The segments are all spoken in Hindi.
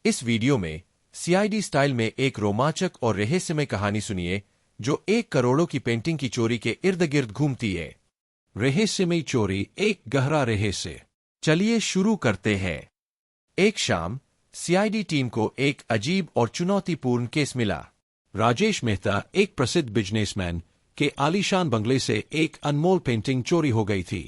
इस वीडियो में सीआईडी स्टाइल में एक रोमांचक और रहस्यमय कहानी सुनिए जो 1 करोड़ की पेंटिंग की चोरी के इर्द गिर्द घूमती है। रहस्यमय चोरी, एक गहरा रहस्य। चलिए शुरू करते हैं। एक शाम सीआईडी टीम को एक अजीब और चुनौतीपूर्ण केस मिला। राजेश मेहता, एक प्रसिद्ध बिजनेसमैन के आलीशान बंगले से एक अनमोल पेंटिंग चोरी हो गई थी।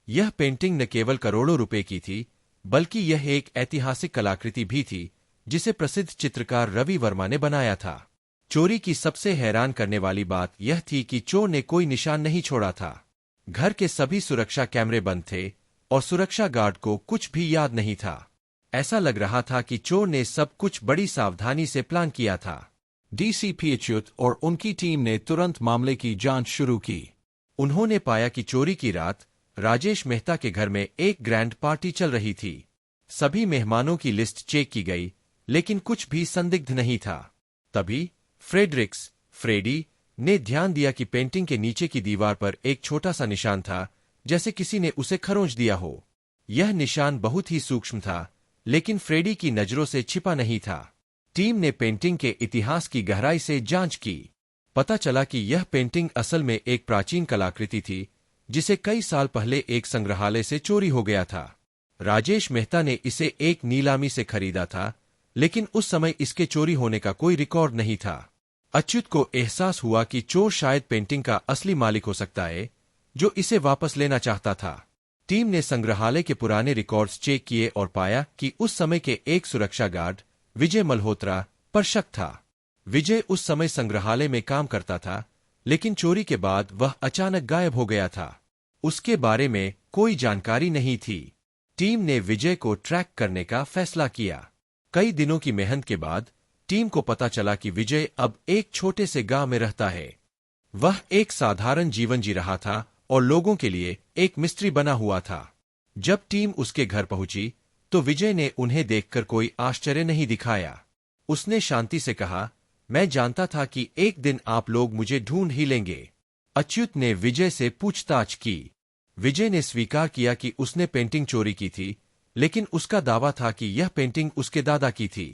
यह पेंटिंग न केवल करोड़ों रुपए की थी, बल्कि यह एक ऐतिहासिक कलाकृति भी थी जिसे प्रसिद्ध चित्रकार रवि वर्मा ने बनाया था। चोरी की सबसे हैरान करने वाली बात यह थी कि चोर ने कोई निशान नहीं छोड़ा था। घर के सभी सुरक्षा कैमरे बंद थे और सुरक्षा गार्ड को कुछ भी याद नहीं था। ऐसा लग रहा था कि चोर ने सब कुछ बड़ी सावधानी से प्लान किया था। डीसीपी अच्युत और उनकी टीम ने तुरंत मामले की जांच शुरू की। उन्होंने पाया कि चोरी की रात राजेश मेहता के घर में एक ग्रैंड पार्टी चल रही थी। सभी मेहमानों की लिस्ट चेक की गई, लेकिन कुछ भी संदिग्ध नहीं था। तभी फ्रेडी ने ध्यान दिया कि पेंटिंग के नीचे की दीवार पर एक छोटा सा निशान था, जैसे किसी ने उसे खरोंच दिया हो। यह निशान बहुत ही सूक्ष्म था, लेकिन फ्रेडी की नजरों से छिपा नहीं था। टीम ने पेंटिंग के इतिहास की गहराई से जांच की। पता चला कि यह पेंटिंग असल में एक प्राचीन कलाकृति थी जिसे कई साल पहले एक संग्रहालय से चोरी हो गया था। राजेश मेहता ने इसे एक नीलामी से खरीदा था, लेकिन उस समय इसके चोरी होने का कोई रिकॉर्ड नहीं था। अच्युत को एहसास हुआ कि चोर शायद पेंटिंग का असली मालिक हो सकता है, जो इसे वापस लेना चाहता था। टीम ने संग्रहालय के पुराने रिकॉर्ड्स चेक किए और पाया कि उस समय के एक सुरक्षा गार्ड विजय मल्होत्रा पर शक था। विजय उस समय संग्रहालय में काम करता था, लेकिन चोरी के बाद वह अचानक गायब हो गया था। उसके बारे में कोई जानकारी नहीं थी। टीम ने विजय को ट्रैक करने का फैसला किया। कई दिनों की मेहनत के बाद टीम को पता चला कि विजय अब एक छोटे से गांव में रहता है। वह एक साधारण जीवन जी रहा था और लोगों के लिए एक मिस्ट्री बना हुआ था। जब टीम उसके घर पहुंची तो विजय ने उन्हें देखकर कोई आश्चर्य नहीं दिखाया। उसने शांति से कहा, मैं जानता था कि एक दिन आप लोग मुझे ढूंढ ही लेंगे। अच्युत ने विजय से पूछताछ की। विजय ने स्वीकार किया कि उसने पेंटिंग चोरी की थी, लेकिन उसका दावा था कि यह पेंटिंग उसके दादा की थी।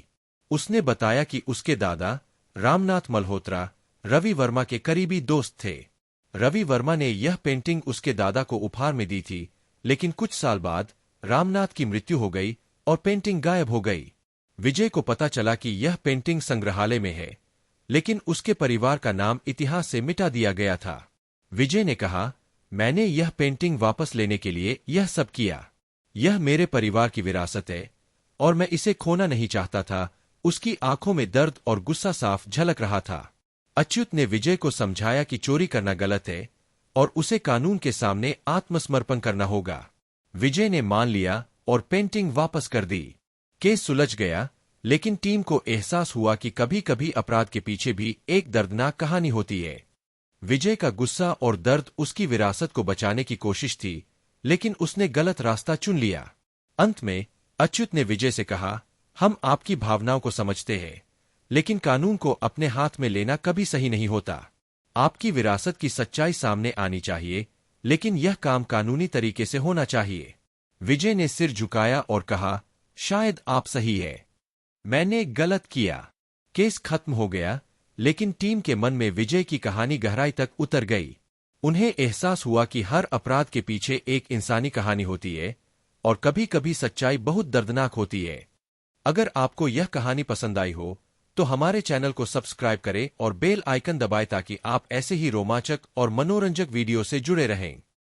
उसने बताया कि उसके दादा रामनाथ मल्होत्रा रवि वर्मा के करीबी दोस्त थे। रवि वर्मा ने यह पेंटिंग उसके दादा को उपहार में दी थी, लेकिन कुछ साल बाद रामनाथ की मृत्यु हो गई और पेंटिंग गायब हो गई। विजय को पता चला कि यह पेंटिंग संग्रहालय में है, लेकिन उसके परिवार का नाम इतिहास से मिटा दिया गया था। विजय ने कहा, मैंने यह पेंटिंग वापस लेने के लिए यह सब किया। यह मेरे परिवार की विरासत है और मैं इसे खोना नहीं चाहता था। उसकी आंखों में दर्द और गुस्सा साफ झलक रहा था। अच्युत ने विजय को समझाया कि चोरी करना गलत है और उसे कानून के सामने आत्मसमर्पण करना होगा। विजय ने मान लिया और पेंटिंग वापस कर दी। केस सुलझ गया, लेकिन टीम को एहसास हुआ कि कभी कभी अपराध के पीछे भी एक दर्दनाक कहानी होती है। विजय का गुस्सा और दर्द उसकी विरासत को बचाने की कोशिश थी, लेकिन उसने गलत रास्ता चुन लिया। अंत में अच्युत ने विजय से कहा, हम आपकी भावनाओं को समझते हैं, लेकिन कानून को अपने हाथ में लेना कभी सही नहीं होता। आपकी विरासत की सच्चाई सामने आनी चाहिए, लेकिन यह काम कानूनी तरीके से होना चाहिए। विजय ने सिर झुकाया और कहा, शायद आप सही है, मैंने गलत किया। केस खत्म हो गया, लेकिन टीम के मन में विजय की कहानी गहराई तक उतर गई। उन्हें एहसास हुआ कि हर अपराध के पीछे एक इंसानी कहानी होती है और कभी कभी सच्चाई बहुत दर्दनाक होती है। अगर आपको यह कहानी पसंद आई हो तो हमारे चैनल को सब्सक्राइब करें और बेल आइकन दबाएं ताकि आप ऐसे ही रोमांचक और मनोरंजक वीडियो से जुड़े रहें।